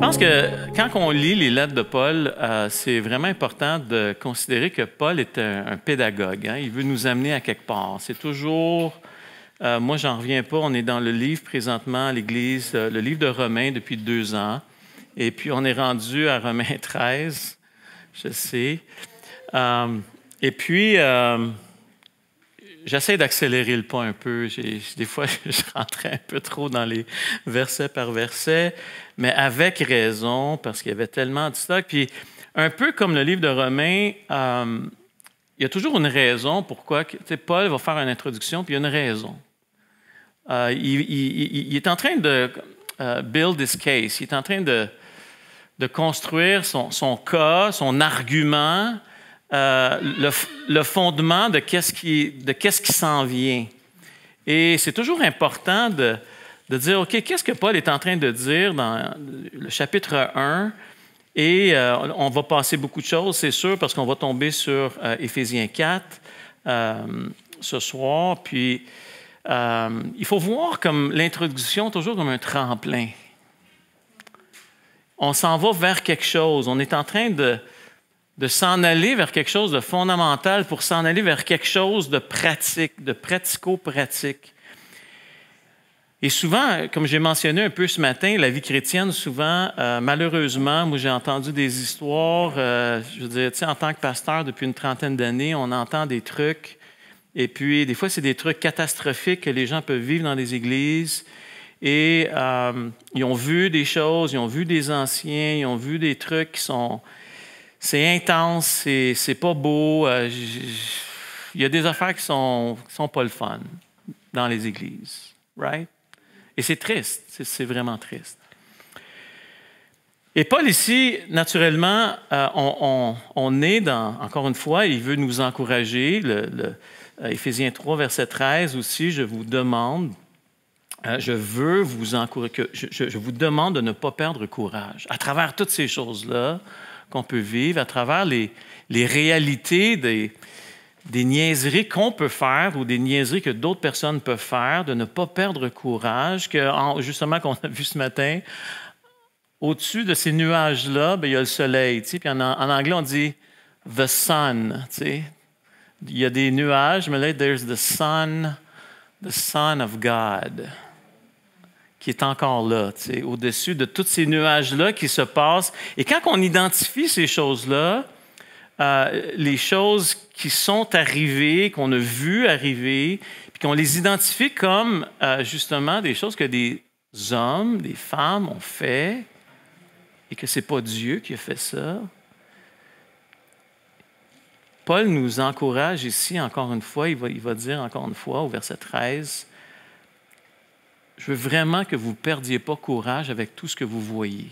pense que quand on lit les lettres de Paul, c'est vraiment important de considérer que Paul est un pédagogue. Hein? Il veut nous amener à quelque part. C'est toujours... moi, j'en reviens pas. On est dans le livre présentement à l'Église, le livre de Romains depuis 2 ans. Et puis, on est rendu à Romains 13, je sais. Et puis, j'essaie d'accélérer le pas un peu. Des fois, je rentrais un peu trop dans les versets par versets, mais avec raison, parce qu'il y avait tellement de stock. Puis, un peu comme le livre de Romains, il y a toujours une raison pourquoi. Paul va faire une introduction, puis il y a une raison. Il est en train de build this case. Il est en train de construire son cas, son argument, le fondement de qu'est-ce qui s'en vient. Et c'est toujours important de dire, OK, qu'est-ce que Paul est en train de dire dans le chapitre 1? Et on va passer beaucoup de choses, c'est sûr, parce qu'on va tomber sur Éphésiens 4 ce soir. Puis, il faut voir comme l'introduction toujours comme un tremplin. On s'en va vers quelque chose. On est en train de s'en aller vers quelque chose de fondamental pour s'en aller vers quelque chose de pratique, de pratico-pratique. Et souvent, comme j'ai mentionné un peu ce matin, la vie chrétienne, souvent, malheureusement, moi j'ai entendu des histoires, je veux dire, tu sais, en tant que pasteur depuis une 30aine d'années, on entend des trucs, et puis des fois c'est des trucs catastrophiques que les gens peuvent vivre dans des églises. Et ils ont vu des choses, ils ont vu des anciens, ils ont vu des trucs qui sont... C'est intense, c'est pas beau. Il y a des affaires qui sont pas le fun dans les églises, right? Et c'est triste, c'est vraiment triste. Et Paul ici, naturellement, on est dans... Encore une fois, il veut nous encourager. Éphésiens 3, verset 13 aussi, je vous demande... je veux vous encourager, je vous demande de ne pas perdre courage. À travers toutes ces choses-là qu'on peut vivre, à travers les réalités des niaiseries qu'on peut faire ou des niaiseries que d'autres personnes peuvent faire, de ne pas perdre courage, justement qu'on a vu ce matin, au-dessus de ces nuages-là, bien, il y a le soleil. Tu sais, puis en anglais, on dit « the sun ». Tu sais. Il y a des nuages, mais là, « there's the Son of God ». Qui est encore là, au-dessus de tous ces nuages-là qui se passent. Et quand on identifie ces choses-là, les choses qui sont arrivées, qu'on a vues arriver, puis qu'on les identifie comme justement des choses que des hommes, des femmes ont fait, et que ce n'est pas Dieu qui a fait ça, Paul nous encourage ici, encore une fois, il va dire encore une fois au verset 13, je veux vraiment que vous ne perdiez pas courage avec tout ce que vous voyez,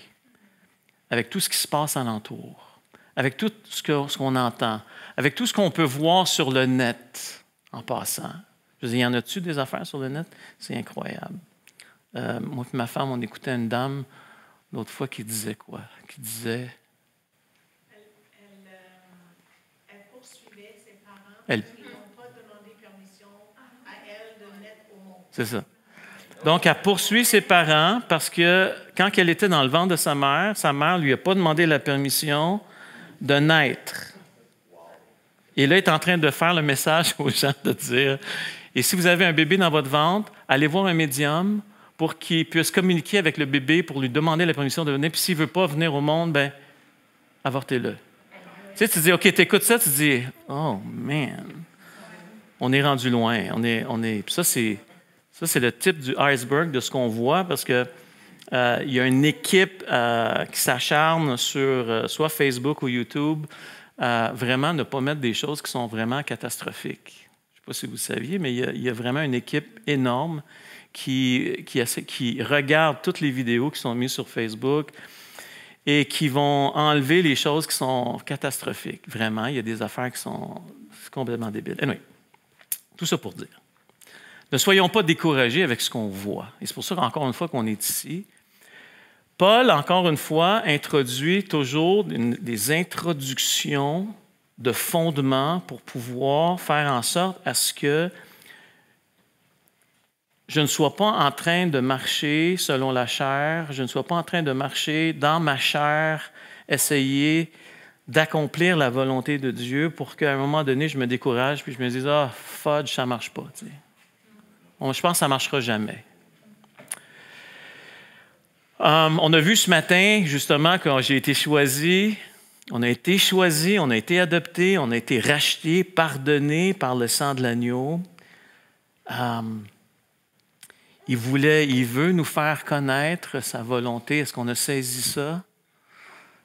avec tout ce qui se passe alentour, avec tout ce qu'on entend, avec tout ce qu'on peut voir sur le net en passant. Je veux dire, y en a-tu des affaires sur le net? C'est incroyable. Moi et ma femme, on écoutait une dame l'autre fois qui disait quoi? Qui disait... Elle poursuivait ses parents qui n'ont pas demandé permission à elle de naître au monde. C'est ça. Donc, elle poursuit ses parents parce que quand elle était dans le ventre de sa mère ne lui a pas demandé la permission de naître. Et là, elle est en train de faire le message aux gens de dire, et si vous avez un bébé dans votre ventre, allez voir un médium pour qu'il puisse communiquer avec le bébé, pour lui demander la permission de venir. Puis s'il ne veut pas venir au monde, bien, avortez-le. Tu sais, tu dis, OK, tu écoutes ça, tu dis, oh, man, on est rendu loin. Puis ça, c'est le type du iceberg de ce qu'on voit parce qu'il y a une équipe qui s'acharne sur soit Facebook ou YouTube, vraiment ne pas mettre des choses qui sont vraiment catastrophiques. Je ne sais pas si vous saviez, mais il y a vraiment une équipe énorme qui regarde toutes les vidéos qui sont mises sur Facebook et qui vont enlever les choses qui sont catastrophiques. Vraiment, il y a des affaires qui sont complètement débiles. Anyway, tout ça pour dire. Ne soyons pas découragés avec ce qu'on voit. Et c'est pour ça, encore une fois, qu'on est ici. Paul, encore une fois, introduit toujours des introductions de fondements pour pouvoir faire en sorte à ce que je ne sois pas en train de marcher selon la chair, je ne sois pas en train de marcher dans ma chair, essayer d'accomplir la volonté de Dieu pour qu'à un moment donné, je me décourage puis je me dise « Ah, fudge, ça ne marche pas. » Je pense que ça ne marchera jamais. On a vu ce matin, justement, quand j'ai été choisi, on a été choisi, on a été adopté, on a été racheté, pardonné par le sang de l'agneau. Il veut nous faire connaître sa volonté. Est-ce qu'on a saisi ça?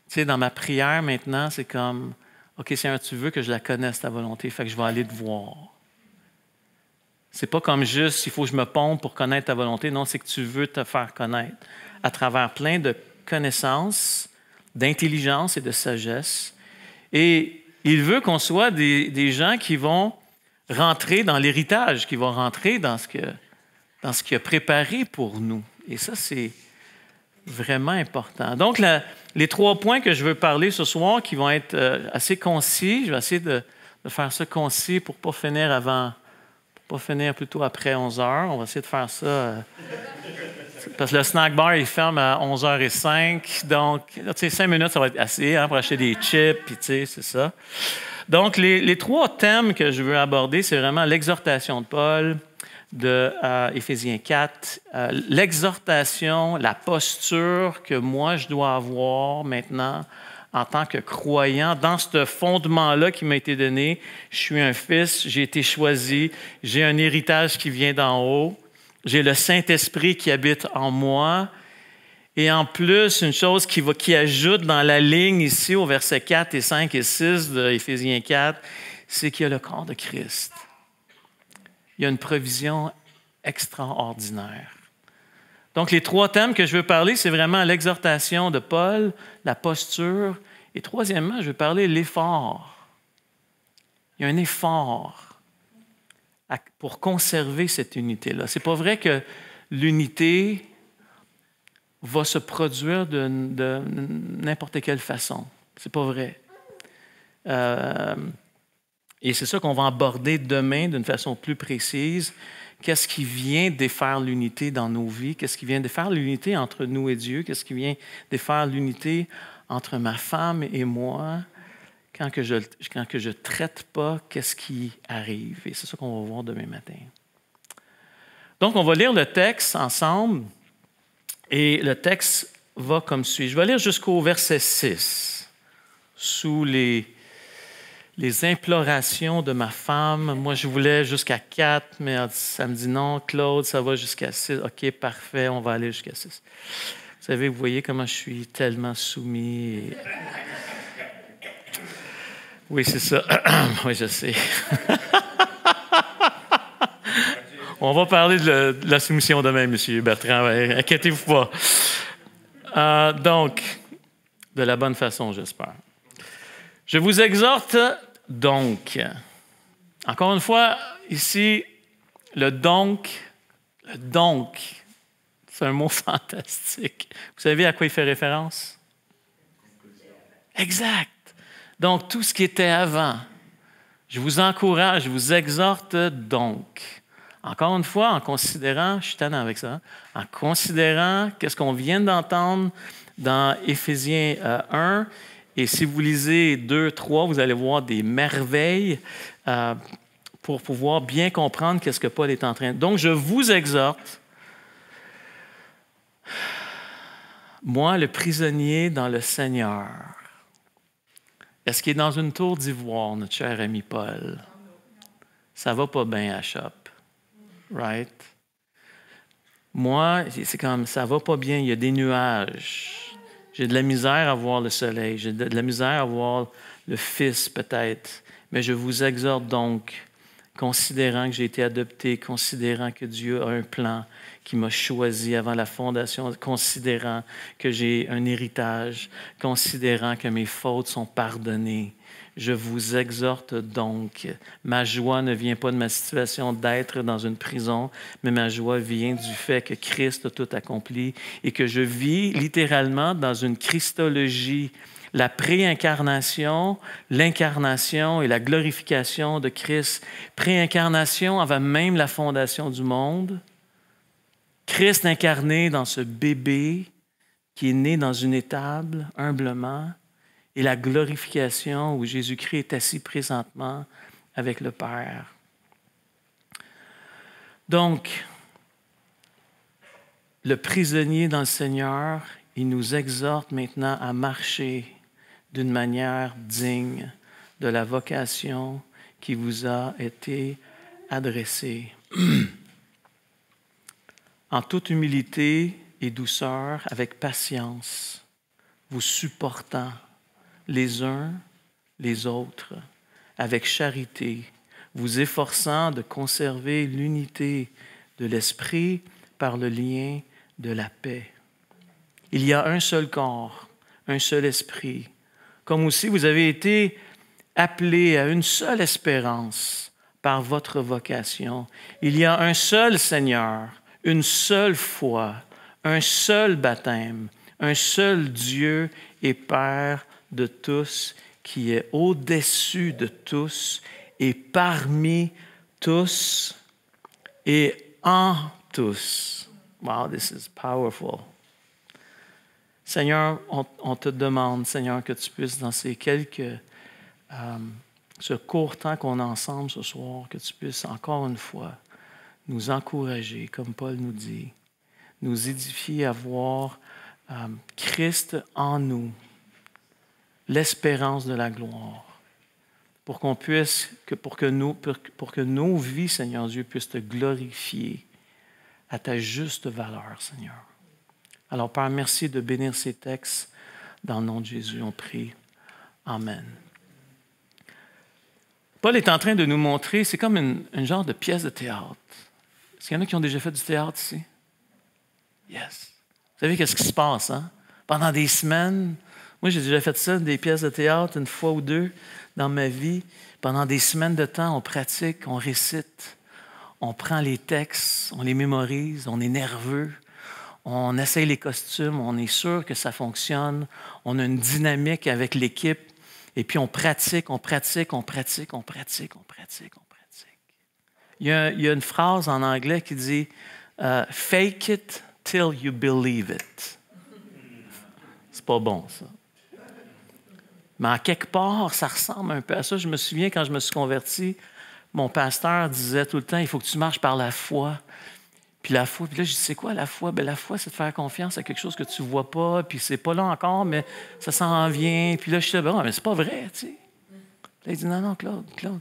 Tu sais, dans ma prière maintenant, c'est comme, OK, Seigneur, tu veux que je la connaisse, ta volonté, fait que je vais aller te voir. C'est pas comme juste, il faut que je me pompe pour connaître ta volonté. Non, c'est que tu veux te faire connaître à travers plein de connaissances, d'intelligence et de sagesse. Et il veut qu'on soit des gens qui vont rentrer dans l'héritage, qui vont rentrer dans ce qu'il a préparé pour nous. Et ça, c'est vraiment important. Donc, les 3 points que je veux parler ce soir, qui vont être assez concis, je vais essayer de faire ça concis pour ne pas finir plutôt après 11 heures. On va essayer de faire ça. Parce que le snack bar, il ferme à 11h05. Donc, tu sais, 5 minutes, ça va être assez pour acheter des chips, puis tu sais, c'est ça. Donc, les 3 thèmes que je veux aborder, c'est vraiment l'exhortation de Paul de Éphésiens 4, l'exhortation, la posture que moi, je dois avoir maintenant en tant que croyant, dans ce fondement-là qui m'a été donné. Je suis un fils, j'ai été choisi, j'ai un héritage qui vient d'en haut, j'ai le Saint-Esprit qui habite en moi. Et en plus, une chose qui ajoute dans la ligne ici au verset 4 et 5 et 6 de Éphésiens 4, c'est qu'il y a le corps de Christ. Il y a une provision extraordinaire. Donc, les 3 thèmes que je veux parler, c'est vraiment l'exhortation de Paul, la posture, et troisièmement, je veux parler de l'effort. Il y a un effort pour conserver cette unité-là. Ce n'est pas vrai que l'unité va se produire de n'importe quelle façon. Ce n'est pas vrai. Et c'est ça qu'on va aborder demain d'une façon plus précise. Qu'est-ce qui vient défaire l'unité dans nos vies? Qu'est-ce qui vient défaire l'unité entre nous et Dieu? Qu'est-ce qui vient défaire l'unité entre ma femme et moi? Quand que je traite pas, qu'est-ce qui arrive? Et c'est ça qu'on va voir demain matin. Donc, on va lire le texte ensemble. Et le texte va comme suit. Je vais lire jusqu'au verset 6, sous les implorations de ma femme. Moi, je voulais jusqu'à 4, mais ça me dit non, Claude, ça va jusqu'à 6. OK, parfait, on va aller jusqu'à 6. Vous savez, vous voyez comment je suis tellement soumis. Oui, c'est ça. Oui, je sais. On va parler de la soumission demain, M. Bertrand. Inquiétez-vous pas. Donc, de la bonne façon, j'espère. Je vous exhorte donc. Encore une fois, ici, le donc, c'est un mot fantastique. Vous savez à quoi il fait référence? Exact. Donc, tout ce qui était avant. Je vous encourage, je vous exhorte donc. Encore une fois, en considérant, je suis tannant avec ça, en considérant qu'est-ce qu'on vient d'entendre dans Éphésiens 1, et si vous lisez 2, 3, vous allez voir des merveilles pour pouvoir bien comprendre qu'est-ce que Paul est en train de... Donc, je vous exhorte, moi, le prisonnier dans le Seigneur. Est-ce qu'il est dans une tour d'ivoire, notre cher ami Paul? Ça va pas bien à shop. Right? Moi, c'est comme ça va pas bien, il y a des nuages. J'ai de la misère à voir le soleil, j'ai de la misère à voir le Fils peut-être. Mais je vous exhorte donc, considérant que j'ai été adopté, considérant que Dieu a un plan qui m'a choisi avant la fondation, considérant que j'ai un héritage, considérant que mes fautes sont pardonnées. Je vous exhorte donc, ma joie ne vient pas de ma situation d'être dans une prison, mais ma joie vient du fait que Christ a tout accompli et que je vis littéralement dans une christologie, la préincarnation, l'incarnation et la glorification de Christ. Préincarnation avant même la fondation du monde. Christ incarné dans ce bébé qui est né dans une étable, humblement, et la glorification où Jésus-Christ est assis présentement avec le Père. Donc, le prisonnier dans le Seigneur, il nous exhorte maintenant à marcher d'une manière digne de la vocation qui vous a été adressée. En toute humilité et douceur, avec patience, vous supportant les uns les autres, avec charité, vous efforçant de conserver l'unité de l'esprit par le lien de la paix. Il y a un seul corps, un seul esprit, comme aussi vous avez été appelés à une seule espérance par votre vocation. Il y a un seul Seigneur, une seule foi, un seul baptême, un seul Dieu et Père de tous, qui est au-dessus de tous et parmi tous et en tous. Wow, this is powerful. Seigneur, on te demande, Seigneur, que tu puisses, dans ces ce court temps qu'on a ensemble ce soir, que tu puisses encore une fois nous encourager, comme Paul nous dit, nous édifier à voir Christ en nous, l'espérance de la gloire, pour qu'on puisse, pour que nos vies, Seigneur Dieu, puissent te glorifier à ta juste valeur, Seigneur. Alors, Père, merci de bénir ces textes. Dans le nom de Jésus, on prie. Amen. Paul est en train de nous montrer, c'est comme une genre de pièce de théâtre. Est-ce qu'il y en a qui ont déjà fait du théâtre ici? Yes. Vous savez qu'est-ce qui se passe, hein? Pendant des semaines, moi j'ai déjà fait ça, des pièces de théâtre, une fois ou deux dans ma vie. Pendant des semaines de temps, on pratique, on récite, on prend les textes, on les mémorise, on est nerveux, on essaye les costumes, on est sûr que ça fonctionne, on a une dynamique avec l'équipe, et puis on pratique, on pratique, on pratique, on pratique, on pratique, on pratique. Il y a une phrase en anglais qui dit « Fake it till you believe it ». C'est pas bon, ça. Mais en quelque part, ça ressemble un peu à ça. Je me souviens, quand je me suis converti, mon pasteur disait tout le temps « Il faut que tu marches par la foi ». Puis la foi, puis là, je dis, c'est quoi la foi? Bien, la foi, c'est de faire confiance à quelque chose que tu ne vois pas, puis c'est pas là encore, mais ça s'en vient. Puis là, je dis, bon, mais c'est pas vrai, tu sais. Puis là, il dit, non, Claude, il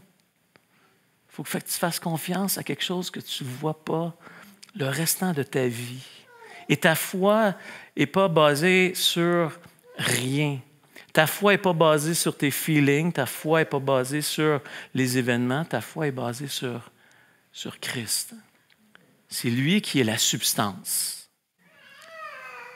faut que tu fasses confiance à quelque chose que tu ne vois pas le restant de ta vie. Et ta foi n'est pas basée sur rien. Ta foi n'est pas basée sur tes feelings, ta foi n'est pas basée sur les événements, ta foi est basée sur Christ. C'est lui qui est la substance.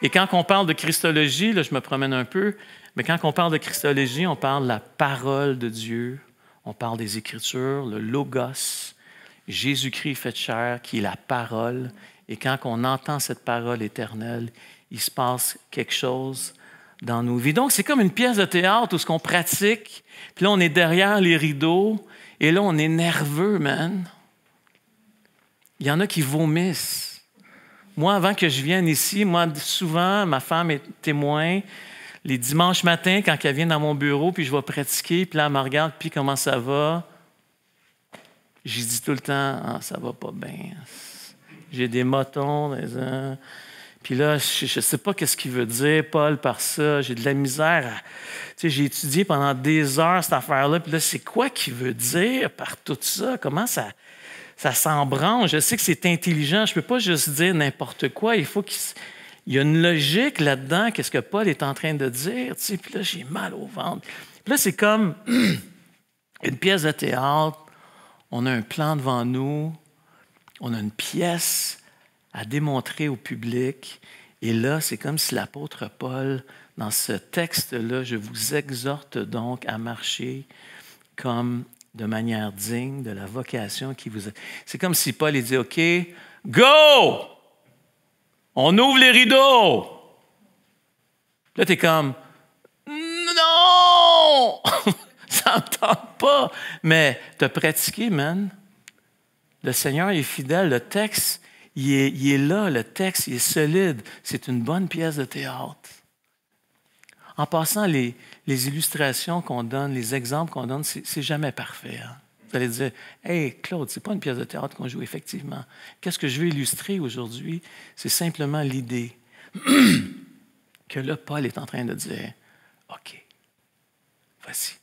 Et quand on parle de Christologie, là, je me promène un peu, mais quand on parle de Christologie, on parle de la parole de Dieu, on parle des Écritures, le Logos, Jésus-Christ fait chair, qui est la parole. Et quand on entend cette parole éternelle, il se passe quelque chose dans nos vies. Donc, c'est comme une pièce de théâtre où ce qu'on pratique, puis là, on est derrière les rideaux, et là, on est nerveux, man. Il y en a qui vomissent. Moi, avant que je vienne ici, souvent, ma femme est témoin. Les dimanches matins, quand elle vient dans mon bureau, puis je vais pratiquer, puis là, elle me regarde, puis comment ça va? J'ai dit tout le temps, ah, ça va pas bien. J'ai des motons. Puis là, je ne sais pas qu'est-ce qu'il veut dire, Paul, par ça. J'ai de la misère. Tu sais, j'ai étudié pendant des heures cette affaire-là, puis là, c'est quoi qu'il veut dire par tout ça? Comment ça s'embranche. Je sais que c'est intelligent. Je ne peux pas juste dire n'importe quoi. Il faut qu'il y a une logique là-dedans. Qu'est-ce que Paul est en train de dire? Tu sais, puis là, j'ai mal au ventre. Puis là, c'est comme une pièce de théâtre. On a un plan devant nous. On a une pièce à démontrer au public. Et là, c'est comme si l'apôtre Paul, dans ce texte-là, je vous exhorte donc à marcher comme de manière digne de la vocation qui vous est. C'est comme si Paul il dit, OK, go! On ouvre les rideaux! Là, tu es comme, non! Ça ne tente pas. Mais tu as pratiqué, man. Le Seigneur est fidèle. Le texte, il est là, le texte, il est solide. C'est une bonne pièce de théâtre. En passant, les illustrations qu'on donne, les exemples qu'on donne, c'est jamais parfait. Hein? Vous allez dire, « Hey, Claude, c'est pas une pièce de théâtre qu'on joue, effectivement. Qu'est-ce que je veux illustrer aujourd'hui? C'est simplement l'idée que là, Paul est en train de dire, « OK, voici. »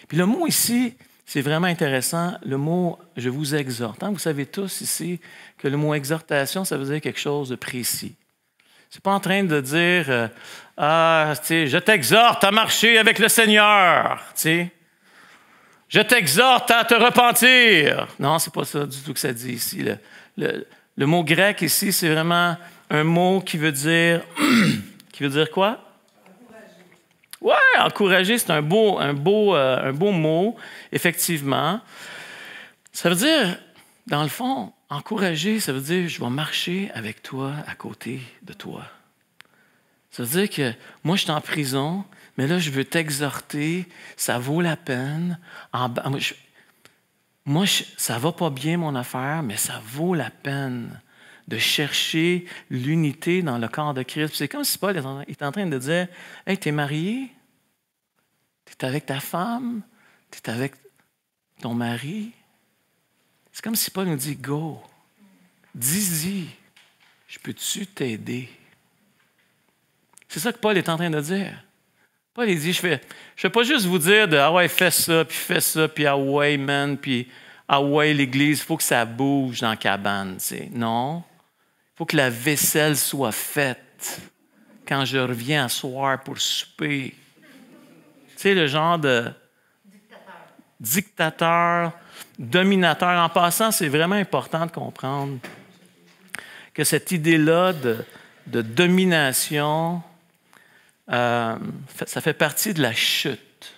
Puis le mot ici, c'est vraiment intéressant, le mot « je vous exhorte ». Vous savez tous ici que le mot « exhortation », ça veut dire quelque chose de précis. C'est pas en train de dire je t'exhorte à marcher avec le Seigneur. Je t'exhorte à te repentir. Non, c'est pas ça du tout que ça dit ici. Le mot grec ici, c'est vraiment un mot qui veut dire quoi? Oui, encourager, c'est un beau mot, effectivement. Ça veut dire, dans le fond, encourager, ça veut dire je vais marcher avec toi, à côté de toi. Ça veut dire que moi, je suis en prison, mais là, je veux t'exhorter, ça vaut la peine. Ça va pas bien, mon affaire, mais ça vaut la peine de chercher l'unité dans le corps de Christ. C'est comme si Paul est en train de dire, « Hey, t'es marié? T'es avec ta femme? T'es avec ton mari? » C'est comme si Paul nous dit, « Go, dis-y, je peux-tu t'aider? » C'est ça que Paul est en train de dire. Paul, il dit, je fais pas juste vous dire de « Ah ouais, fais ça, puis ah ouais, man, puis ah ouais, l'Église, il faut que ça bouge dans la cabane. » Non. Il faut que la vaisselle soit faite quand je reviens à soir pour souper. Tu sais, le genre de dictateur, dominateur. En passant, c'est vraiment important de comprendre que cette idée-là de domination, ça fait partie de la chute.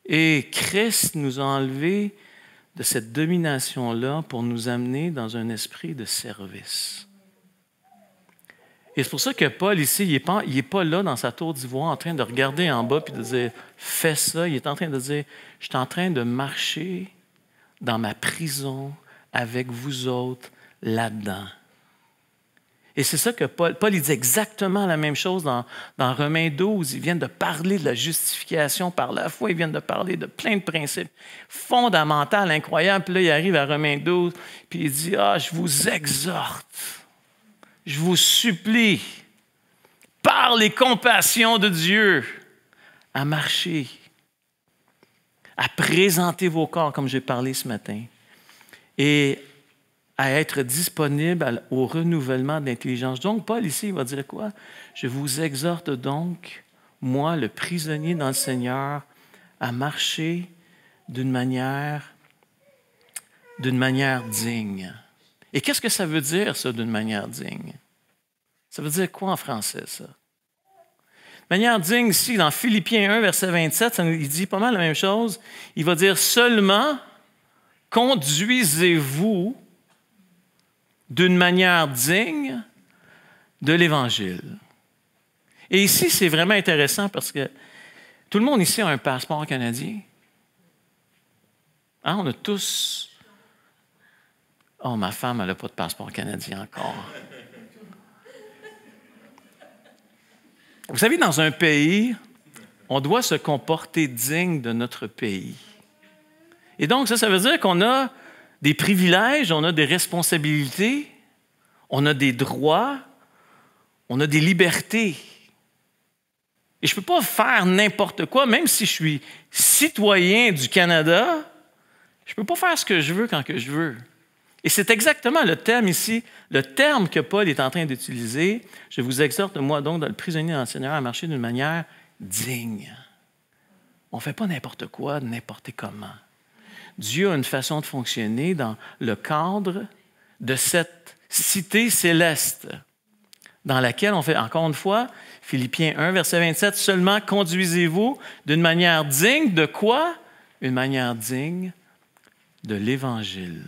Et Christ nous a enlevés de cette domination-là pour nous amener dans un esprit de service. Et c'est pour ça que Paul, ici, il n'est pas là dans sa tour d'ivoire en train de regarder en bas et de dire « Fais ça ». Il est en train de dire « Je suis en train de marcher dans ma prison avec vous autres là-dedans ». Et c'est ça que Paul il dit exactement la même chose dans Romains 12. Ils viennent de parler de la justification par la foi. Ils viennent de parler de plein de principes fondamentaux, incroyables. Puis là, il arrive à Romains 12, puis il dit « Ah, je vous exhorte, je vous supplie, par les compassions de Dieu, à marcher, à présenter vos corps, comme j'ai parlé ce matin, et à être disponible au renouvellement de l'intelligence. » Donc, Paul, ici, il va dire quoi? « Je vous exhorte donc, moi, le prisonnier dans le Seigneur, à marcher d'une manière digne. » Et qu'est-ce que ça veut dire, ça, d'une manière digne? Ça veut dire quoi en français, ça? Manière digne, ici, dans Philippiens 1, verset 27, il dit pas mal la même chose. Il va dire « Seulement, conduisez-vous d'une manière digne de l'Évangile. » Et ici, c'est vraiment intéressant parce que tout le monde ici a un passeport canadien. Hein, on a tous... Oh, ma femme, elle n'a pas de passeport canadien encore. Vous savez, dans un pays, on doit se comporter digne de notre pays. Et donc, ça veut dire qu'on a des privilèges, on a des responsabilités, on a des droits, on a des libertés. Et je ne peux pas faire n'importe quoi, même si je suis citoyen du Canada, je ne peux pas faire ce que je veux quand que je veux. Et c'est exactement le thème ici, le terme que Paul est en train d'utiliser. Je vous exhorte, moi donc, dans le prisonnier dans le Seigneur, à marcher d'une manière digne. On ne fait pas n'importe quoi, n'importe comment. Dieu a une façon de fonctionner dans le cadre de cette cité céleste dans laquelle on fait, encore une fois, Philippiens 1, verset 27, « Seulement conduisez-vous d'une manière digne de quoi? Une manière digne de l'Évangile. »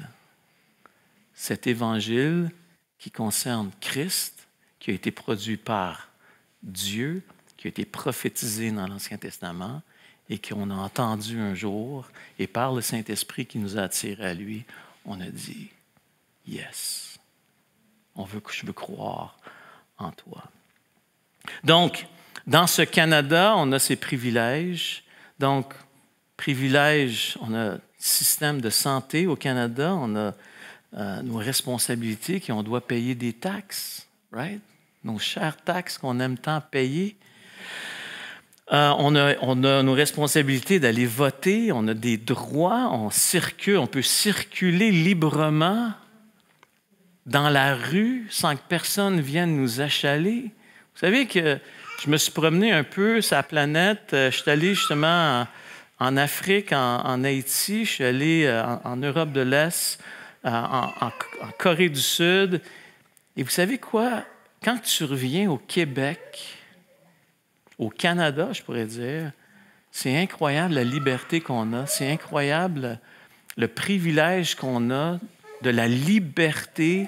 Cet Évangile qui concerne Christ, qui a été produit par Dieu, qui a été prophétisé dans l'Ancien Testament et qu'on a entendu un jour, et par le Saint-Esprit qui nous a attirés à lui, on a dit « Yes, Je veux croire en toi. Donc, dans ce Canada, on a ces privilèges. Donc, privilèges, on a un système de santé au Canada, on a nos responsabilités qu'on doit payer des taxes, right? Nos chères taxes qu'on aime tant payer. On a nos responsabilités d'aller voter, on a des droits, on peut circuler librement dans la rue sans que personne vienne nous achaler. Vous savez que je me suis promené un peu sur la planète. Je suis allé justement en Afrique, en Haïti, je suis allé en Europe de l'Est, en Corée du Sud. Et vous savez quoi? Quand tu reviens au Québec, au Canada, je pourrais dire, c'est incroyable la liberté qu'on a, c'est incroyable le privilège qu'on a de la liberté.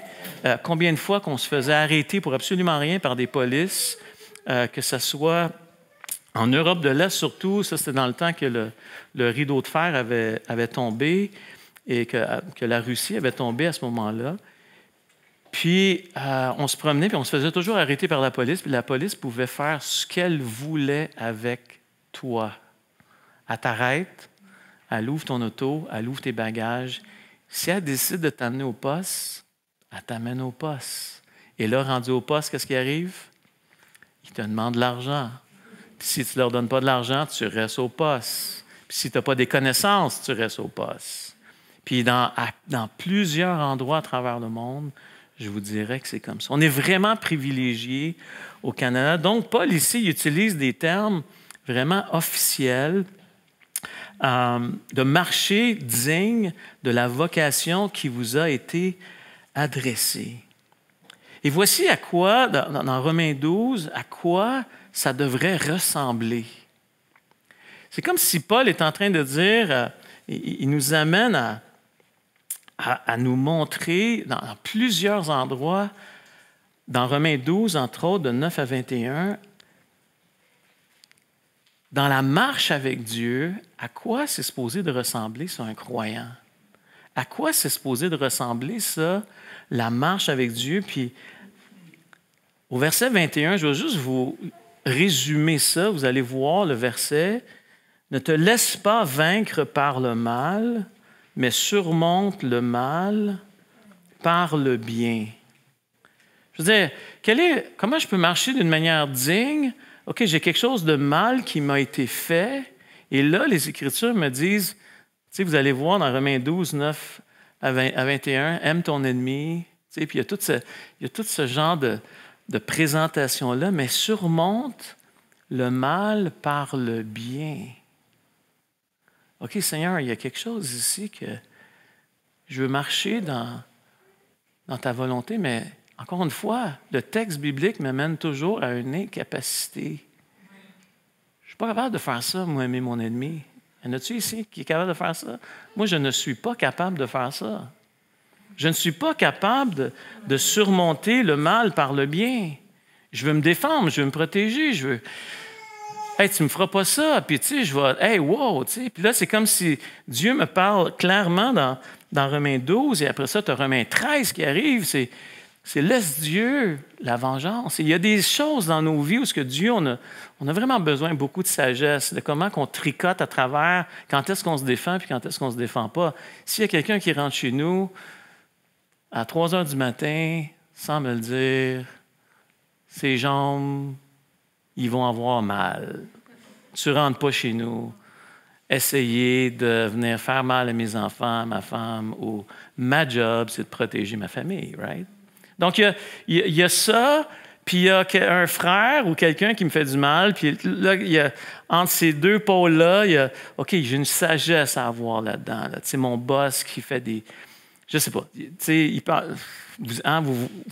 Combien de fois qu'on se faisait arrêter pour absolument rien par des polices, que ce soit en Europe de l'Est surtout, ça c'était dans le temps que le rideau de fer avait tombé et que la Russie avait tombé à ce moment-là. Puis, on se promenait, puis on se faisait toujours arrêter par la police, puis la police pouvait faire ce qu'elle voulait avec toi. Elle t'arrête, elle ouvre ton auto, elle ouvre tes bagages. Si elle décide de t'amener au poste, elle t'amène au poste. Et là, rendu au poste, qu'est-ce qui arrive? Ils te demandent de l'argent. Puis si tu ne leur donnes pas de l'argent, tu restes au poste. Puis si tu n'as pas des connaissances, tu restes au poste. Puis dans plusieurs endroits à travers le monde, je vous dirais que c'est comme ça. On est vraiment privilégiés au Canada. Donc, Paul, ici, il utilise des termes vraiment officiels de marcher digne de la vocation qui vous a été adressée. Et voici à quoi, dans Romains 12, à quoi ça devrait ressembler. C'est comme si Paul est en train de dire, il nous amène à nous montrer dans plusieurs endroits, dans Romains 12, entre autres, de 9 à 21, dans la marche avec Dieu, à quoi c'est supposé de ressembler ça, un croyant? À quoi c'est supposé de ressembler ça, la marche avec Dieu? Puis, au verset 21, je vais juste vous résumer ça. Vous allez voir le verset. « Ne te laisse pas vaincre par le mal, mais surmonte le mal par le bien. » Je veux dire, comment je peux marcher d'une manière digne? OK, j'ai quelque chose de mal qui m'a été fait, et là, les Écritures me disent, tu sais, vous allez voir dans Romains 12, 9 à 21, « Aime ton ennemi. » Tu sais, puis il y a tout ce genre de présentation-là, mais surmonte le mal par le bien. OK, Seigneur, il y a quelque chose ici que je veux marcher dans ta volonté, mais encore une fois, le texte biblique m'amène toujours à une incapacité. Je ne suis pas capable de faire ça, moi, aimer mon ennemi. Y en a-tu ici qui est capable de faire ça? Moi, je ne suis pas capable de faire ça. Je ne suis pas capable de surmonter le mal par le bien. Je veux me défendre, je veux me protéger, je veux... Hey, tu ne me feras pas ça. Puis, tu sais, je vais... Hey, wow! Tu sais. Puis là, c'est comme si Dieu me parle clairement dans Romains 12, et après ça, tu as Romains 13 qui arrive. C'est laisse Dieu la vengeance. Et il y a des choses dans nos vies où ce que Dieu, on a vraiment besoin beaucoup de sagesse, de comment qu'on tricote à travers, quand est-ce qu'on se défend puis quand est-ce qu'on ne se défend pas. S'il y a quelqu'un qui rentre chez nous à 3 heures du matin, sans me le dire, ses jambes, ils vont avoir mal. Tu ne rentres pas chez nous. Essayer de venir faire mal à mes enfants, à ma femme, ou ma job, c'est de protéger ma famille, right? Donc, il y a ça, puis il y a un frère ou quelqu'un qui me fait du mal, puis là, il y a, entre ces deux pôles-là, il y a, OK, j'ai une sagesse à avoir là-dedans. Là. Tu sais, mon boss qui fait des... Je ne sais pas. Tu sais, il parle... Vous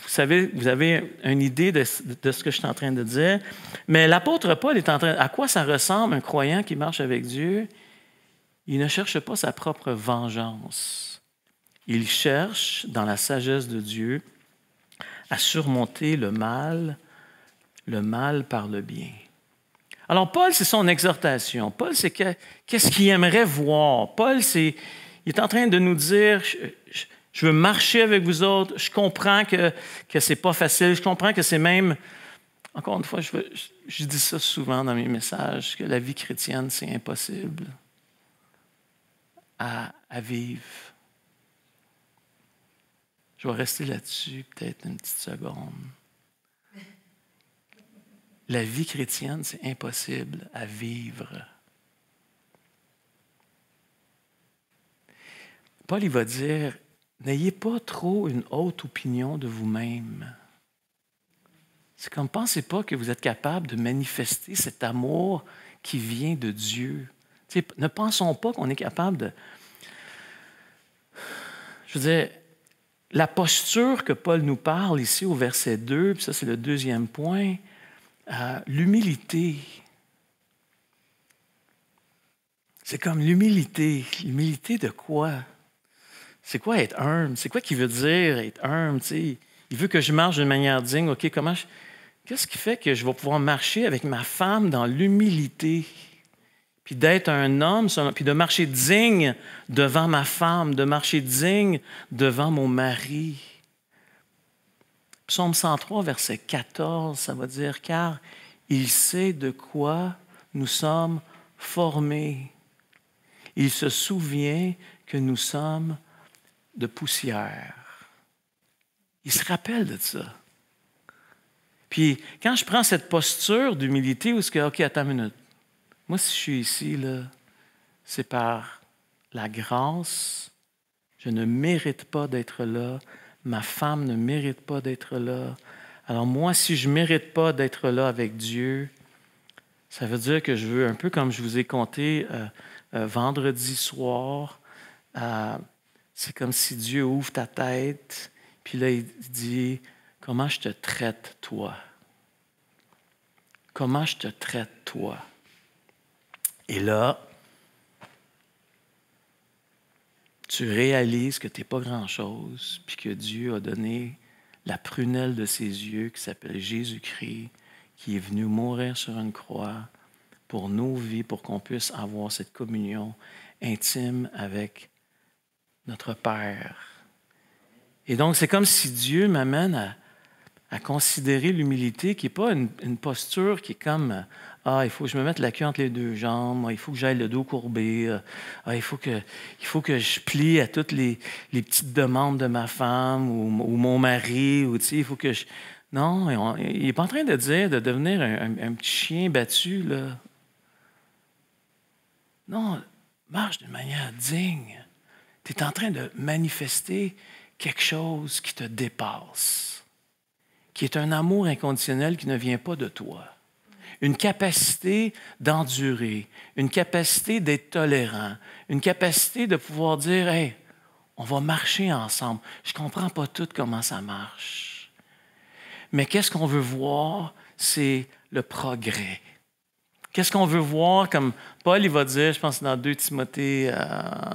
savez, vous avez une idée de ce que je suis en train de dire. Mais l'apôtre Paul est en train... À quoi ça ressemble un croyant qui marche avec Dieu? Il ne cherche pas sa propre vengeance. Il cherche, dans la sagesse de Dieu, à surmonter le mal par le bien. Alors, Paul, c'est son exhortation. Paul, c'est qu'est-ce qu'il aimerait voir. Paul, il est en train de nous dire... Je veux marcher avec vous autres. Je comprends que ce n'est pas facile. Je comprends que c'est même... Encore une fois, je dis ça souvent dans mes messages, que la vie chrétienne, c'est impossible à vivre. Je vais rester là-dessus peut-être une petite seconde. La vie chrétienne, c'est impossible à vivre. Paul, il va dire, n'ayez pas trop une haute opinion de vous-même. C'est comme, pensez pas que vous êtes capable de manifester cet amour qui vient de Dieu. T'sais, ne pensons pas qu'on est capable de... Je veux dire, la posture que Paul nous parle ici au verset 2, puis ça c'est le deuxième point, l'humilité. C'est comme l'humilité. L'humilité de quoi? C'est quoi être humble? C'est quoi qui veut dire être humble? T'sais? Il veut que je marche d'une manière digne. OK, qu'est-ce qui fait que je vais pouvoir marcher avec ma femme dans l'humilité? Puis d'être un homme, puis de marcher digne devant ma femme, de marcher digne devant mon mari. Psaume 103, verset 14, ça va dire, car il sait de quoi nous sommes formés. Il se souvient que nous sommes de poussière. Il se rappelle de ça. Puis quand je prends cette posture d'humilité, où est-ce que, OK, attends une minute. Moi, si je suis ici, là, c'est par la grâce. Je ne mérite pas d'être là. Ma femme ne mérite pas d'être là. Alors moi, si je ne mérite pas d'être là avec Dieu, ça veut dire que je veux, un peu comme je vous ai conté vendredi soir, c'est comme si Dieu ouvre ta tête, puis là, il dit, comment je te traite, toi? Comment je te traite, toi? Et là, tu réalises que tu n'es pas grand-chose, puis que Dieu a donné la prunelle de ses yeux qui s'appelle Jésus-Christ, qui est venu mourir sur une croix pour nos vies, pour qu'on puisse avoir cette communion intime avec notre Père. Et donc, c'est comme si Dieu m'amène à considérer l'humilité qui n'est pas une posture qui est comme « Ah, il faut que je me mette la queue entre les deux jambes, il faut que j'aille le dos courbé, il faut que je plie à toutes les petites demandes de ma femme ou mon mari, ou il faut que je... » Non, il n'est pas en train de dire de devenir un petit chien battu, là. Non, marche d'une manière digne. Tu es en train de manifester quelque chose qui te dépasse, qui est un amour inconditionnel qui ne vient pas de toi. Une capacité d'endurer, une capacité d'être tolérant, une capacité de pouvoir dire « Hey, on va marcher ensemble. Je ne comprends pas tout comment ça marche. » Mais qu'est-ce qu'on veut voir? C'est le progrès. Qu'est-ce qu'on veut voir? Comme Paul, il va dire, je pense que dans 2 Timothée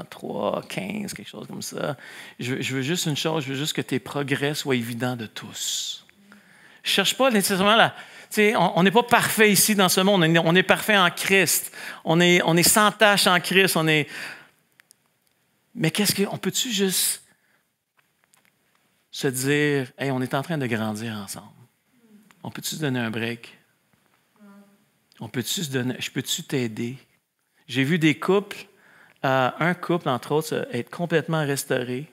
3, 15, quelque chose comme ça, je veux juste une chose, je veux juste que tes progrès soient évidents de tous. Je ne cherche pas nécessairement on n'est pas parfait ici dans ce monde, on est parfait en Christ. On est sans tache en Christ. Mais on peut-tu juste se dire, hey, on est en train de grandir ensemble? On peut-tu se donner un break? Je peux-tu t'aider? J'ai vu des couples, un couple, entre autres, être complètement restauré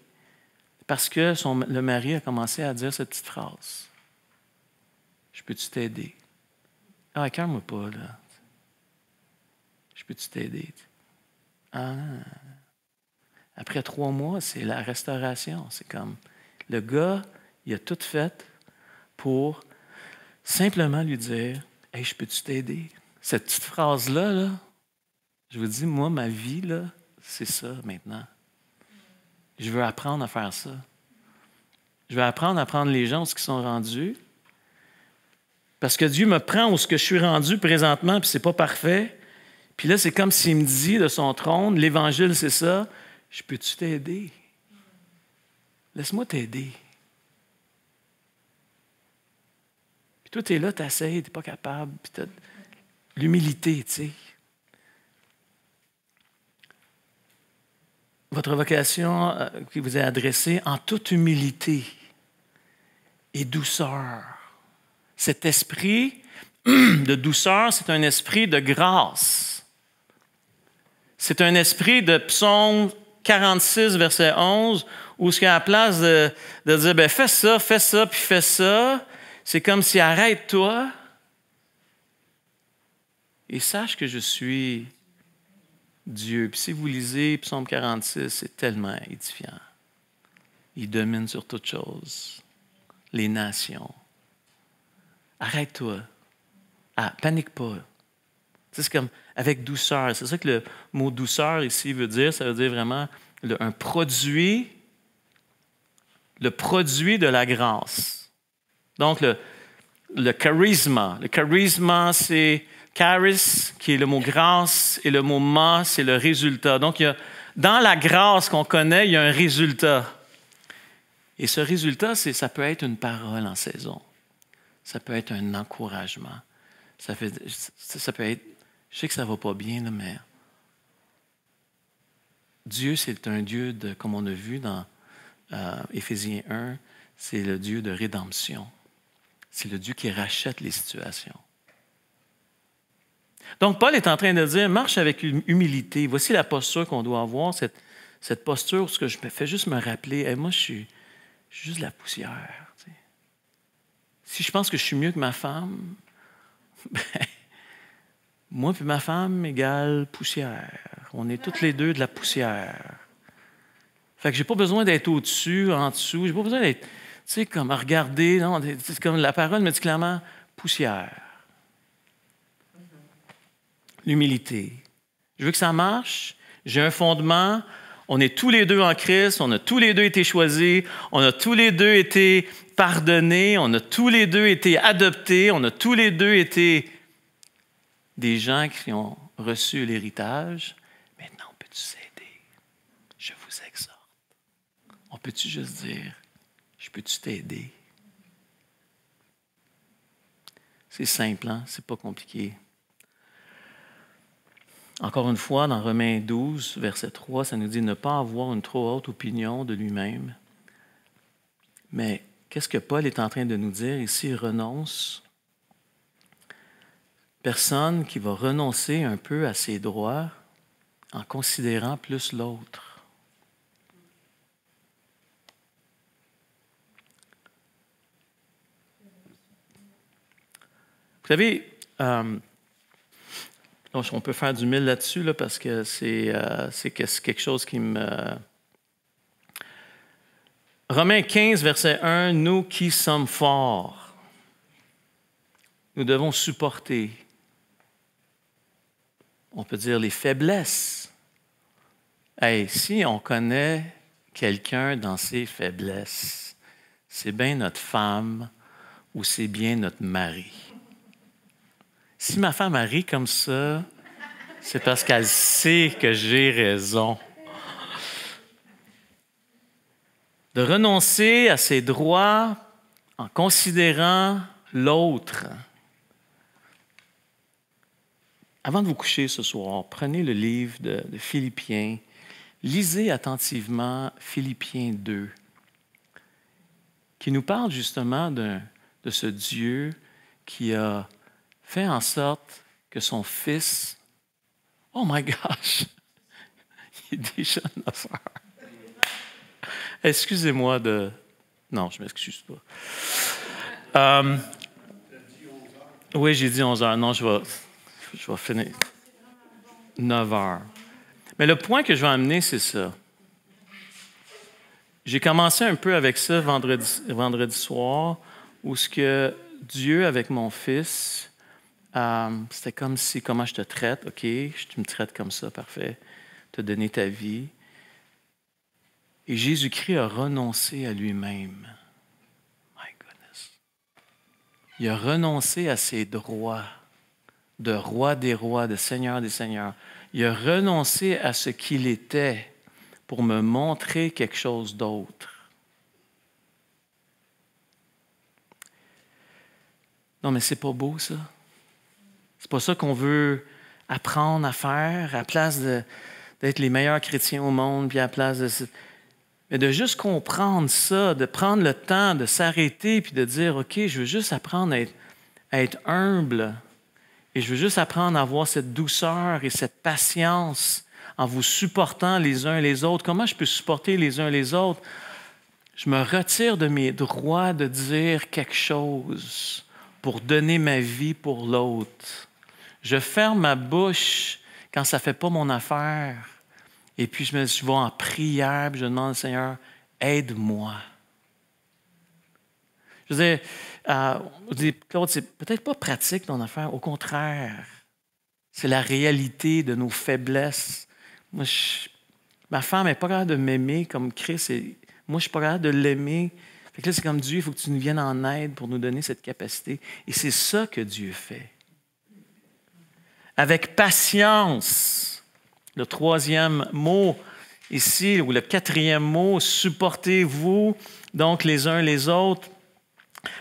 parce que le mari a commencé à dire cette petite phrase. Je peux-tu t'aider? Ah, calme-moi pas, là. Je peux-tu t'aider? Ah. Après 3 mois, c'est la restauration. C'est comme, le gars, il a tout fait pour simplement lui dire, « Hey, je peux-tu t'aider? » Cette petite phrase-là, là, je vous dis, moi, ma vie, là, c'est ça maintenant. Je veux apprendre à faire ça. Je veux apprendre à prendre les gens où ils sont rendus. Parce que Dieu me prend où ce que je suis rendu présentement, puis c'est pas parfait. Puis là, c'est comme s'il me dit de son trône, l'Évangile, c'est ça, je peux-tu t'aider? Laisse-moi t'aider. Puis toi, tu es là, tu essaies, tu n'es pas capable, puis tu as l'humilité, tu sais. votre vocation qui vous est adressée en toute humilité et douceur. Cet esprit de douceur, c'est un esprit de grâce. C'est un esprit de Psaume 46, verset 11, où ce qu'à la place de dire ben, fais ça, puis fais ça, c'est comme si arrête-toi et sache que je suis Dieu. Puis si vous lisez Psaume 46, c'est tellement édifiant. Il domine sur toute chose, les nations. Arrête-toi. Panique pas. C'est comme avec douceur. C'est ça que le mot douceur ici veut dire. Ça veut dire vraiment un produit, le produit de la grâce. Donc, le charisme. Le charisme, c'est charis, qui est le mot grâce, et le mot ma, c'est le résultat. Donc, dans la grâce qu'on connaît, il y a un résultat. Et ce résultat, ça peut être une parole en saison. Ça peut être un encouragement. Ça peut être, je sais que ça ne va pas bien, là, mais Dieu, c'est un Dieu, comme on a vu dans Éphésiens 1, c'est le Dieu de rédemption. C'est le Dieu qui rachète les situations. Donc, Paul est en train de dire, marche avec humilité. Voici la posture qu'on doit avoir, cette posture où je me fais juste me rappeler, hey, moi, je suis juste de la poussière. Tu sais. Si je pense que je suis mieux que ma femme, ben, moi puis ma femme égale poussière. On est toutes les deux de la poussière. Fait que j'ai pas besoin d'être au-dessus, en dessous. J'ai pas besoin d'être, tu sais, comme à regarder. Non, c'est comme la parole me dit clairement, poussière. L'humilité. Je veux que ça marche. J'ai un fondement. On est tous les deux en Christ. On a tous les deux été choisis. On a tous les deux été pardonnés. On a tous les deux été adoptés. On a tous les deux été des gens qui ont reçu l'héritage. Maintenant, on peut-tu s'aider? Je vous exhorte. On peut-tu juste dire, je peux-tu t'aider? C'est simple, hein? C'est pas compliqué. Encore une fois, dans Romains 12, verset 3, ça nous dit ne pas avoir une trop haute opinion de lui-même. Mais qu'est-ce que Paul est en train de nous dire ici? Il renonce. Personne qui va renoncer un peu à ses droits en considérant plus l'autre. Vous savez, on peut faire du mille là-dessus là, parce que c'est quelque chose qui me... Romains 15, verset 1, « Nous qui sommes forts, nous devons supporter. » On peut dire les faiblesses. Hey, si on connaît quelqu'un dans ses faiblesses, c'est bien notre femme ou c'est bien notre mari. Si ma femme rit comme ça, c'est parce qu'elle sait que j'ai raison. De renoncer à ses droits en considérant l'autre. Avant de vous coucher ce soir, prenez le livre de Philippiens, lisez attentivement Philippiens 2, qui nous parle justement de ce Dieu qui a fait en sorte que son Fils, oh my gosh, il est déjà 9 heures. Excusez-moi de... Non, je ne m'excuse pas. Oui, j'ai dit 11 heures. Non, je vais finir. 9 heures. Mais le point que je vais amener, c'est ça. J'ai commencé un peu avec ça vendredi soir, où ce que Dieu, avec mon fils, c'était comme si, comment je te traite, OK, tu me traites comme ça, parfait, tu as donné ta vie. Et Jésus-Christ a renoncé à lui-même. My goodness. Il a renoncé à ses droits de roi des rois, de seigneur des seigneurs. Il a renoncé à ce qu'il était pour me montrer quelque chose d'autre. Non, mais c'est pas beau, ça. C'est pas ça qu'on veut apprendre à faire, à place d'être d'être les meilleurs chrétiens au monde, puis à la place de... Mais de juste comprendre ça, de prendre le temps de s'arrêter, puis de dire, OK, je veux juste apprendre à être humble, et je veux juste apprendre à avoir cette douceur et cette patience en vous supportant les uns les autres. Comment je peux supporter les uns les autres? Je me retire de mes droits de dire quelque chose pour donner ma vie pour l'autre. Je ferme ma bouche quand ça ne fait pas mon affaire. Et puis, je vais en prière, puis je demande au Seigneur, aide-moi. Je veux dire, vous dites, Claude, c'est peut-être pas pratique ton affaire. Au contraire, c'est la réalité de nos faiblesses. Moi, ma femme n'est pas capable de m'aimer comme Christ. Et moi, je ne suis pas capable de l'aimer. Fait que là, c'est comme Dieu, il faut que tu nous viennes en aide pour nous donner cette capacité. Et c'est ça que Dieu fait. Avec patience, le troisième mot ici, ou le quatrième mot, supportez-vous donc les uns les autres.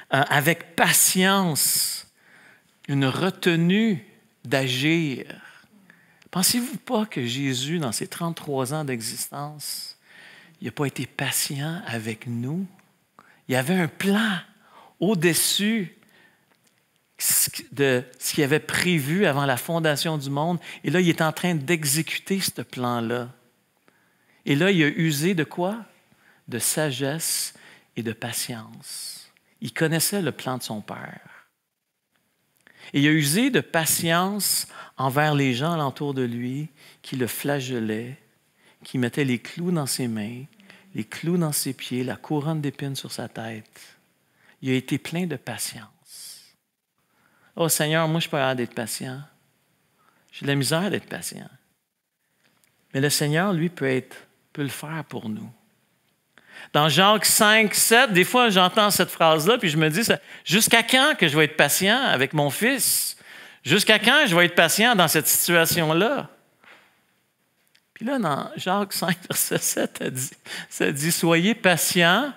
Avec patience, une retenue d'agir. Pensez-vous pas que Jésus, dans ses 33 ans d'existence, il n'a pas été patient avec nous? Il y avait un plan au-dessus de ce qu'il avait prévu avant la fondation du monde. Et là, il est en train d'exécuter ce plan-là. Et là, il a usé de quoi? De sagesse et de patience. Il connaissait le plan de son Père. Et il a usé de patience envers les gens alentour de lui qui le flagellaient, qui mettaient les clous dans ses mains, les clous dans ses pieds, la couronne d'épines sur sa tête. Il a été plein de patience. Oh Seigneur, moi je ne suis pas capable d'être patient. J'ai de la misère d'être patient. Mais le Seigneur, lui, peut le faire pour nous. Dans Jacques 5, 7, des fois j'entends cette phrase-là, puis je me dis, jusqu'à quand que je vais être patient avec mon fils? Jusqu'à quand je vais être patient dans cette situation-là? Puis là, dans Jacques 5, verset 7, ça dit, soyez patients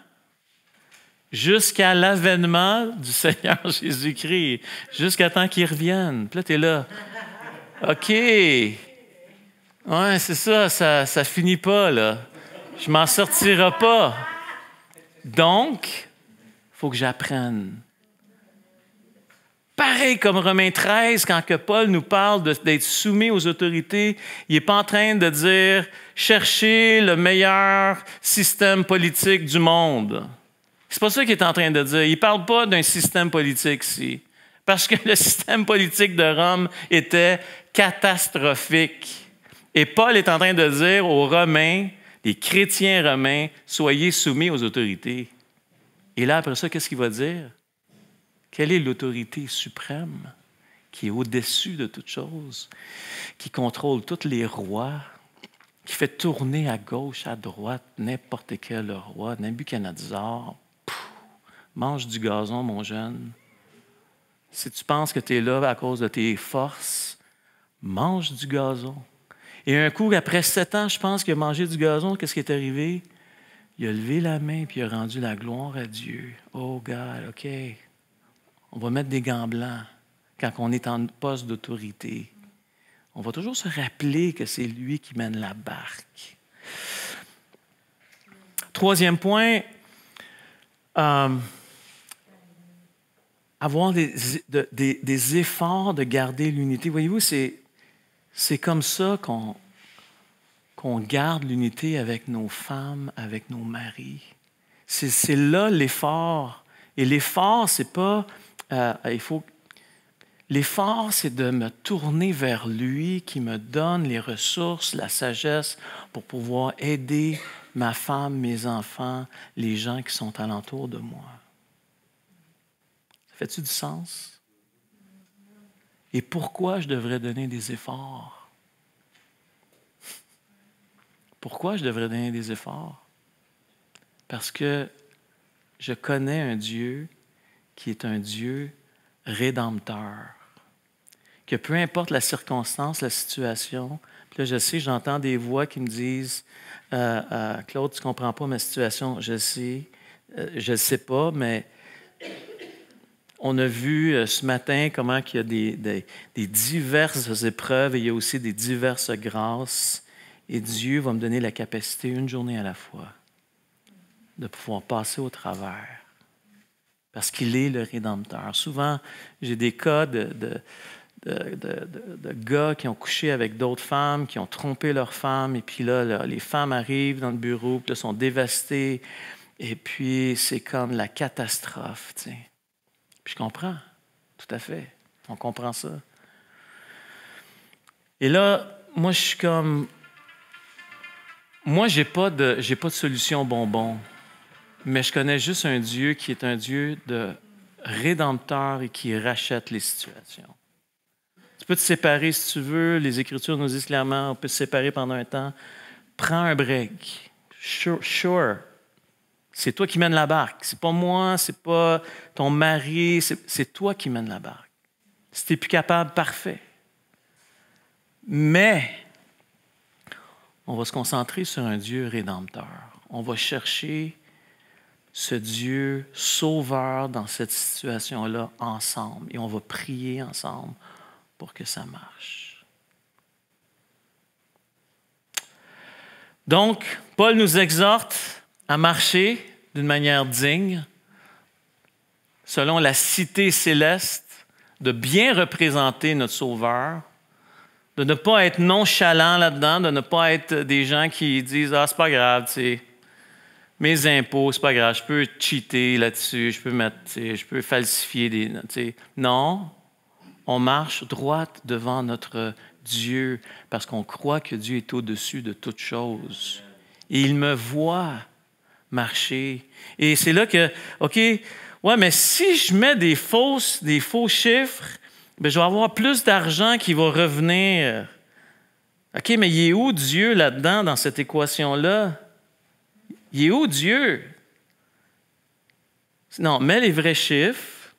jusqu'à l'avènement du Seigneur Jésus-Christ, jusqu'à temps qu'il revienne. Puis là, tu es là. OK. Ouais, c'est ça finit pas, là. Je m'en sortirai pas. Donc, il faut que j'apprenne. Pareil comme Romains 13, quand que Paul nous parle d'être soumis aux autorités, il n'est pas en train de dire « cherchez le meilleur système politique du monde ». C'est pas ça qu'il est en train de dire. Il ne parle pas d'un système politique ici. Parce que le système politique de Rome était catastrophique. Et Paul est en train de dire aux Romains, les chrétiens romains, soyez soumis aux autorités. Et là, après ça, qu'est-ce qu'il va dire? Quelle est l'autorité suprême qui est au-dessus de toute chose, qui contrôle tous les rois, qui fait tourner à gauche, à droite, n'importe quel roi, Nabuchodonosor, mange du gazon, mon jeune. Si tu penses que tu es là à cause de tes forces, mange du gazon. Et un coup, après 7 ans, je pense qu'il a mangé du gazon, qu'est-ce qui est arrivé? Il a levé la main et il a rendu la gloire à Dieu. Oh God, OK. On va mettre des gants blancs quand on est en poste d'autorité. On va toujours se rappeler que c'est lui qui mène la barque. Troisième point, avoir des efforts de garder l'unité. Voyez-vous, c'est comme ça qu'on garde l'unité avec nos femmes, avec nos maris. C'est là l'effort. Et l'effort, c'est pas... L'effort, c'est de me tourner vers lui qui me donne les ressources, la sagesse pour pouvoir aider ma femme, mes enfants, les gens qui sont alentour de moi. Ça fait-tu du sens? Et pourquoi je devrais donner des efforts? Pourquoi je devrais donner des efforts? Parce que je connais un Dieu qui est un Dieu rédempteur. Que peu importe la circonstance, la situation, puis là, je sais, j'entends des voix qui me disent Claude, tu ne comprends pas ma situation. Je sais, je ne sais pas, mais on a vu ce matin comment il y a des diverses épreuves et il y a aussi des diverses grâces. Et Dieu va me donner la capacité, une journée à la fois, de pouvoir passer au travers. Parce qu'il est le Rédempteur. Souvent, j'ai des cas de gars qui ont couché avec d'autres femmes, qui ont trompé leurs femmes, et puis là, les femmes arrivent dans le bureau, puis là, sont dévastées, et puis c'est comme la catastrophe, tu sais. Puis je comprends, tout à fait, on comprend ça. Et là, moi, je suis comme... Moi, j'ai pas de solution bonbon, mais je connais juste un Dieu qui est un Dieu de rédempteur et qui rachète les situations. Tu peux te séparer si tu veux. Les Écritures nous disent clairement, on peut se séparer pendant un temps. Prends un break. Sure. C'est toi qui mènes la barque. C'est pas moi, c'est pas ton mari, c'est toi qui mènes la barque. Si tu n'es plus capable, parfait. Mais on va se concentrer sur un Dieu rédempteur. On va chercher ce Dieu sauveur dans cette situation-là ensemble. Et on va prier ensemble pour que ça marche. Donc, Paul nous exhorte à marcher d'une manière digne, selon la cité céleste, de bien représenter notre Sauveur, de ne pas être nonchalant là-dedans, de ne pas être des gens qui disent « Ah, c'est pas grave, tu sais, mes impôts, c'est pas grave, je peux cheater là-dessus, je peux falsifier des... » Non, on marche droite devant notre Dieu parce qu'on croit que Dieu est au-dessus de toutes choses. Et il me voit marcher. Et c'est là que, OK, ouais, mais si je mets des faux chiffres, bien, je vais avoir plus d'argent qui va revenir. OK, mais il est où Dieu là-dedans, dans cette équation-là? Il est où Dieu? Non, mets les vrais chiffres,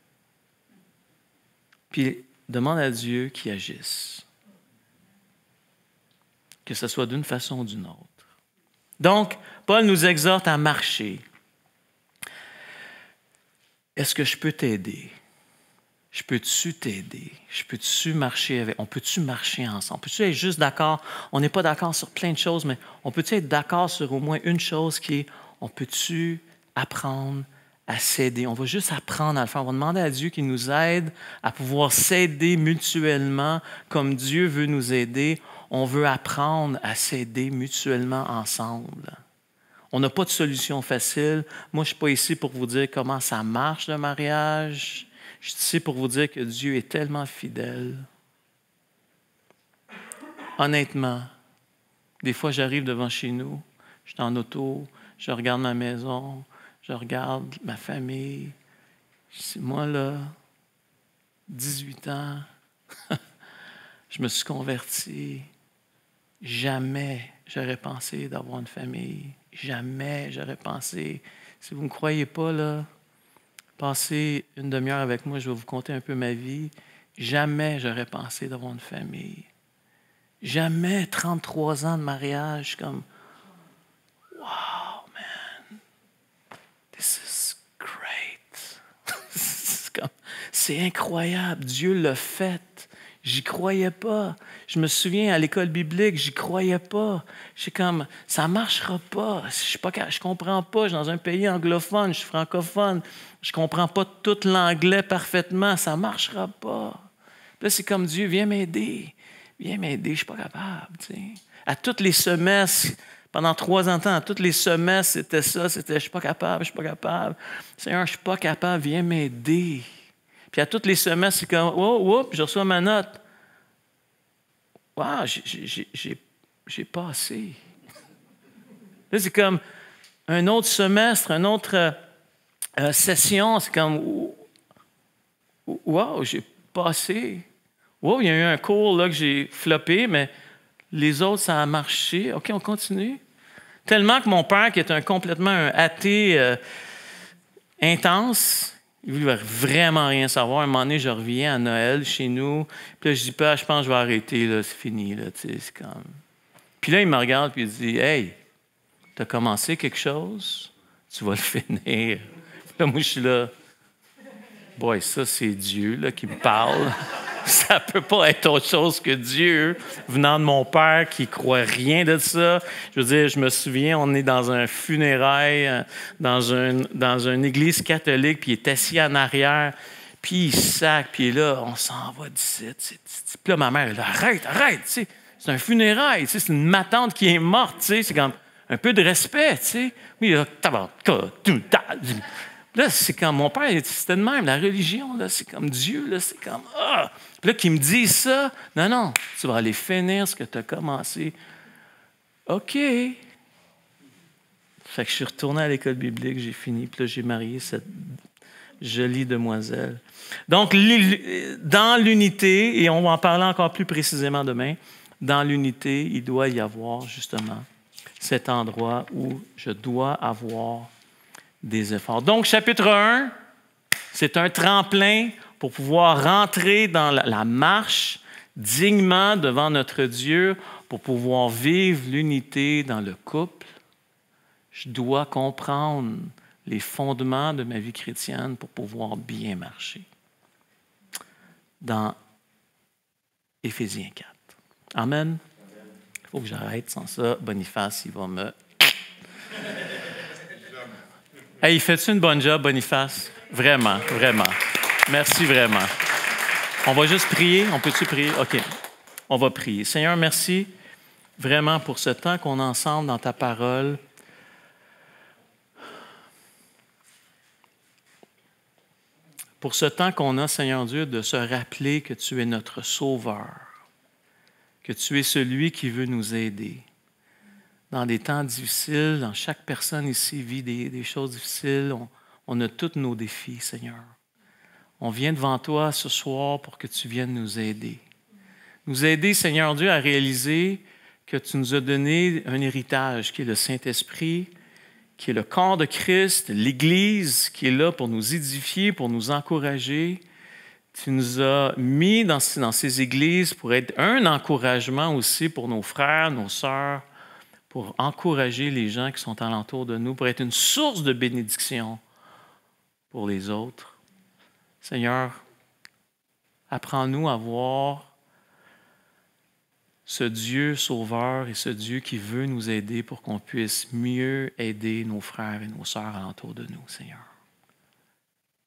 puis demande à Dieu qu'il agisse. Que ce soit d'une façon ou d'une autre. Donc, Paul nous exhorte à marcher. Est-ce que je peux t'aider? Je peux-tu t'aider? Je peux-tu marcher avec? On peut-tu marcher ensemble? Peux-tu être juste d'accord? On n'est pas d'accord sur plein de choses, mais on peut-tu être d'accord sur au moins une chose qui est, on peut-tu apprendre à s'aider? On va juste apprendre à le faire. On va demander à Dieu qu'il nous aide à pouvoir s'aider mutuellement comme Dieu veut nous aider. On veut apprendre à s'aider mutuellement ensemble. On n'a pas de solution facile. Moi, je ne suis pas ici pour vous dire comment ça marche le mariage. Je suis ici pour vous dire que Dieu est tellement fidèle. Honnêtement, des fois, j'arrive devant chez nous, je suis en auto, je regarde ma maison, je regarde ma famille. C'est moi, là, 18 ans, je me suis converti. Jamais j'aurais pensé d'avoir une famille. Jamais j'aurais pensé. Si vous ne me croyez pas, là, passez une demi-heure avec moi, je vais vous conter un peu ma vie. Jamais j'aurais pensé d'avoir une famille. Jamais 33 ans de mariage, comme « Wow, man, this is great. » C'est incroyable, Dieu l'a fait. J'y croyais pas. Je me souviens, à l'école biblique, j'y croyais pas. J'étais comme, ça marchera pas. Je comprends pas. Je suis dans un pays anglophone, je suis francophone. Je comprends pas tout l'anglais parfaitement. Ça marchera pas. Puis là, c'est comme Dieu, viens m'aider. Viens m'aider, je suis pas capable. T'sais. À tous les semestres, pendant 3 ans de temps, à tous les semestres, c'était ça. C'était, je suis pas capable, je suis pas capable. Seigneur, je suis pas capable, viens m'aider. Puis à tous les semestres, c'est comme, oh, je reçois ma note. Wow, j'ai passé. Là, c'est comme un autre semestre, une autre session. C'est comme, wow, j'ai passé. Wow, il y a eu un cours là, que j'ai floppé, mais les autres, ça a marché. OK, on continue. Tellement que mon père, qui est complètement un athée intense, il ne voulait vraiment rien savoir. À un moment donné, je reviens à Noël chez nous. Puis là, je dis pas, je pense que je vais arrêter, là, c'est fini. Là, c'est comme... Puis là, il me regarde et il dit, hey, tu as commencé quelque chose, tu vas le finir. Puis là, moi, je suis là, boy, ça, c'est Dieu là, qui me parle. Ça ne peut pas être autre chose que Dieu, venant de mon père qui ne croit rien de ça. Je veux dire, je me souviens, on est dans un funérail, dans une église catholique, puis il est assis en arrière, puis il sac, puis là, on s'en va d'ici. Puis là, ma mère, elle dit, arrête, tu sais, c'est un funérail, tu sais, c'est ma tante qui est morte, tu sais, c'est comme un peu de respect, tu sais. Oui, là, là, c'est comme mon père, c'était de même, la religion, là, c'est comme Dieu, là, c'est comme ah! Puis là, qu'il me dit ça, non, tu vas aller finir ce que tu as commencé. OK. Fait que je suis retourné à l'école biblique, j'ai fini, puis là, j'ai marié cette jolie demoiselle. Donc, dans l'unité, et on va en parler encore plus précisément demain, dans l'unité, il doit y avoir justement cet endroit où je dois avoir des efforts. Donc, chapitre 1, c'est un tremplin pour pouvoir rentrer dans la marche dignement devant notre Dieu, pour pouvoir vivre l'unité dans le couple. Je dois comprendre les fondements de ma vie chrétienne pour pouvoir bien marcher. Dans Éphésiens 4. Amen. Il faut que j'arrête, sans ça, Boniface, il va me... Hey, fais-tu une bonne job, Boniface? Vraiment, vraiment. Merci vraiment. On va juste prier. On peut-tu prier? OK. On va prier. Seigneur, merci vraiment pour ce temps qu'on a ensemble dans ta parole. Pour ce temps qu'on a, Seigneur Dieu, de se rappeler que tu es notre Sauveur, que tu es celui qui veut nous aider. Dans des temps difficiles, dans chaque personne ici vit des choses difficiles, on a tous nos défis, Seigneur. On vient devant toi ce soir pour que tu viennes nous aider. Nous aider, Seigneur Dieu, à réaliser que tu nous as donné un héritage qui est le Saint-Esprit, qui est le corps de Christ, l'Église qui est là pour nous édifier, pour nous encourager. Tu nous as mis dans ces églises pour être un encouragement aussi pour nos frères, nos sœurs, pour encourager les gens qui sont alentour de nous, pour être une source de bénédiction pour les autres. Seigneur, apprends-nous à voir ce Dieu sauveur et ce Dieu qui veut nous aider pour qu'on puisse mieux aider nos frères et nos sœurs alentour de nous, Seigneur.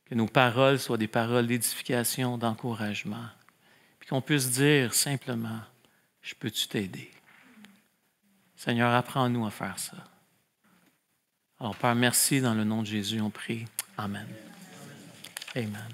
Que nos paroles soient des paroles d'édification, d'encouragement, puis qu'on puisse dire simplement, « Je peux-tu t'aider? » Seigneur, apprends-nous à faire ça. Alors, Père, merci dans le nom de Jésus, on prie. Amen. Amen.